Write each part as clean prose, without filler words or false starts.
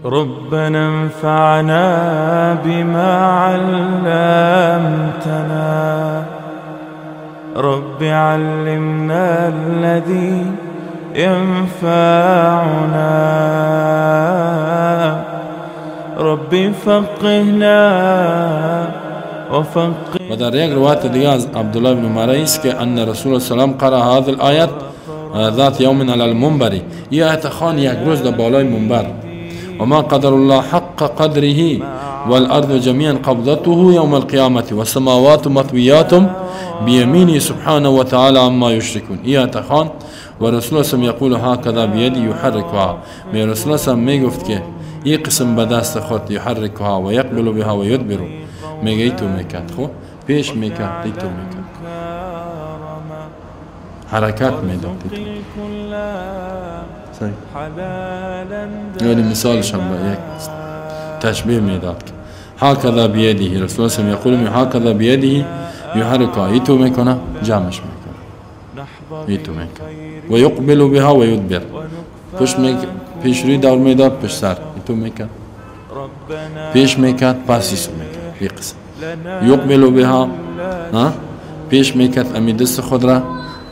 ربنا انفعنا بما علمتنا رب علمنا الذي ينفعنا رب فقهنا وفقه. و در یک روایت دیگه از عبدالله بن عمر است که ان رسول الله صلی الله علیه و سلم قرأ هذه الآیات ذات یوم علی المنبر. این آیت خوان یک روز در بالای منبر. وما قدر الله حق قدره والارض جميعا قبضته يوم القيامة والسماوات مطويات بيمينه سبحانه وتعالى عما يشركون. این آیت خوان و رسول الله یقول هكذا بيدي يحركها. می رسول الله می گفت که این قسم به دست خود يحركها و يقبل بها و يدبر. میگه ای تو میکرد، خب پیش میکرد، ای تو میکرد، حرکت میداد. یعنی مثالش هم یک تشبیه میداد که هكذا بيده. رسول الله یقول هكذا بيده يحركها. ای تو میکنه، جمعش میکنه، ای تو میکنه و يقبل بها و يدبر. پیش روی دور میداد، پیش سر، ای تو میکرد، پیش میکرد، پسیش میکرد. این قسم يقبل بها، پیش میکرد امی دست خود را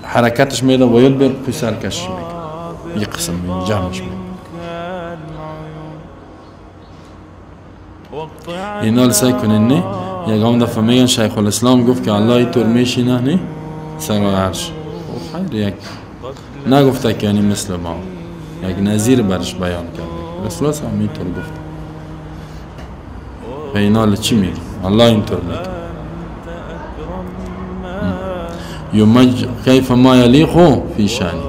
حرکتش میده و یدبر پیش سرکش میکرد. این قسم جمعش میکرد. اینا سعی کنین نه یکم دفعه میگن شیخ الاسلام گفت که الله اینطور میشینه نه سر عرش. خیر یک نگفته که یعنی مثل ما، یک نظیر برش بیان کرد. رسول الله هم اینطور گفت. و اینا چی میگه؟ الله اینطور میگه یمج کیف ما یلیق فی شانی.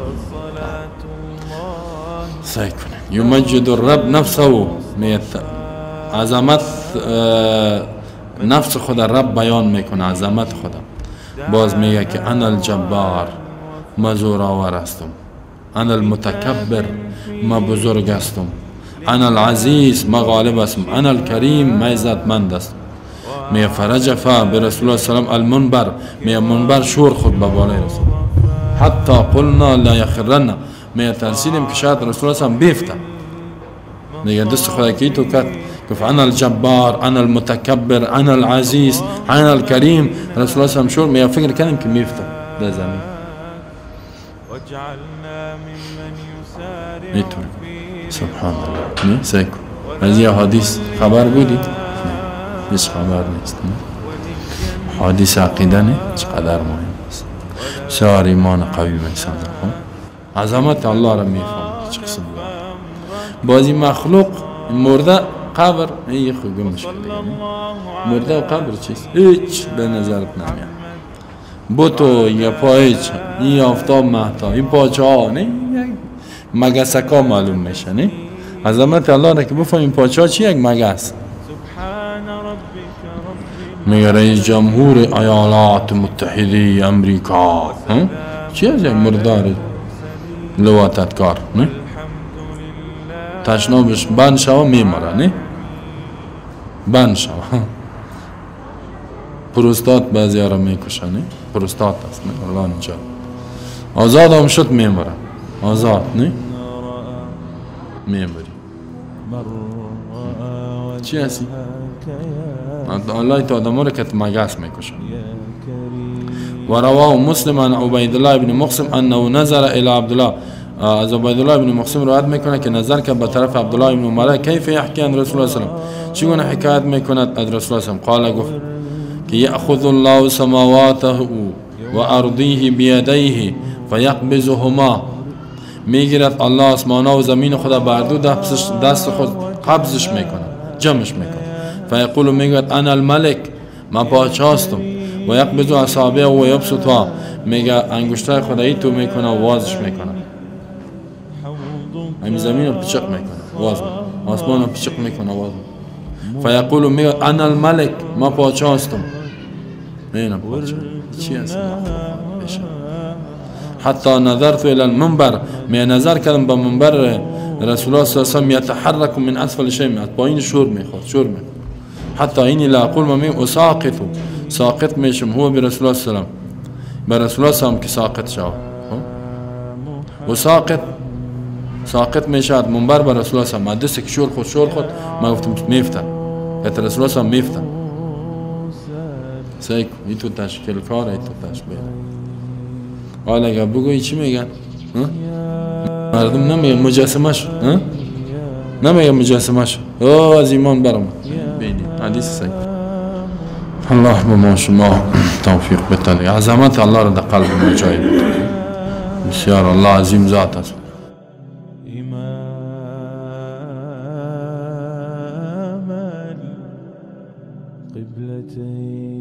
سعی کنین یمجد الرب نفسه، عظمت نفس خدا رب بیان میکنه، عظمت خدا. باز میگه که انا الجبار، ما زورآور هستم. انا المتکبر، ما بزرگ هستم. انا العزیز، ما غالب هستم. انا الکریم، ما عزتمند هستم. میگه فرجف به رسول الله سلام المنبر، میگه منبر شور خود به بالای رسول. حتی قلنا لا یخرن، میگه ترسیدیم که شاید رسول الله سلام بیفته. میگه دست خدا کی تو کرد گفت انا الجبار، انا المتکبر، انا العزیز، انا الکریم. رسول الله سلام شور، میگه فکر کردیم که میفته در زمین. اینطور سبحان الله. نه سعی کن از یه حدیث خبر بودی؟ هیچ خبر نیست. حدیث عقیده نه چقدر مهم است. بسیار ایمان قوی به انسان خون عظمت الله را میفهمد. چه قسم بازی مخلوق مرده قبر این خوب مشکل دیگه. مرده و قبر چیست؟ هیچ به نظرت نمیاد. بوتو یا پایچ، این آفتاب مهتا، این پاچه ها نه مگسکا معلوم میشه. نه عظمت الله را که بفهمیم پاچه ها چی یک مگس. میگه رئیس جمهور ایالات متحده امریکا چی از یک مردار لواتتکار نه تشنابش بند شوا میمره نه بند شوا. پروستات بعضی ها را میکشه نه پروستات است نه الله اینجا آزاد هم شد میمره آزاد نه میمری چی هستی؟ الله تو آدم را که مگس میکشه. و رواه مسلم عن عبید الله بن مقسم انه نظر الى عبدالله. از عبید الله بن مقسم روایت میکنه که نظر که به طرف عبدالله بن عمر کیف یحکی عن رسول الله صلی الله علیه و سلم، چگونه حکایت میکند از رسول الله صلی الله علیه و سلم. قال گفت که یأخذ الله سماواته و ارضیه بیدیه فیقبضهما، میگیرد الله آسمانها و زمین خدا بر دو دست خود قبضش میکنه جمعش میکنه. فیقول میگوید انا الملک، من پادشاه هستم. و یقبض اصابعه و یبسطها، میگه انگشتای خدایی تو میکنه و وازش میکنه. همین زمین رو پچق میکنه واز میکنه، آسمان رو پچق میکنه واز میکنه. فیقول میگه انا الملک، من پادشاه هستم. اینم پادشاه چی هست؟ حتی نظرت الى المنبر، می نظر کردم به منبر رسول الله صلی الله علیه و سلم یتحرک من اسفل شیء، پایین شور میخورد شور میخورد. حتی اینی لا اقول ما میگم اساقط، ساقط میشم هو به رسول الله صلی الله علیه و سلم، به رسول الله صلی الله علیه و سلم که ساقط شود. اساقط ساقط میشد منبر بر رسول الله صلی الله علیه و آله دست شور خود ما گفتم میفتن که رسول الله صلی میفتن سعی ای تو تشکیل کار ای تو تشبیه حالا اگه بگویی چی میگن مردم نمیگن مجسمه شد نمیگن مجسمه شد از ایمان برم بینی حدیث صحیح الله به ما شما توفیق بده عظمت الله را در قلب ما جای بده بسیار الله عظیم ذات است إمام القبلتين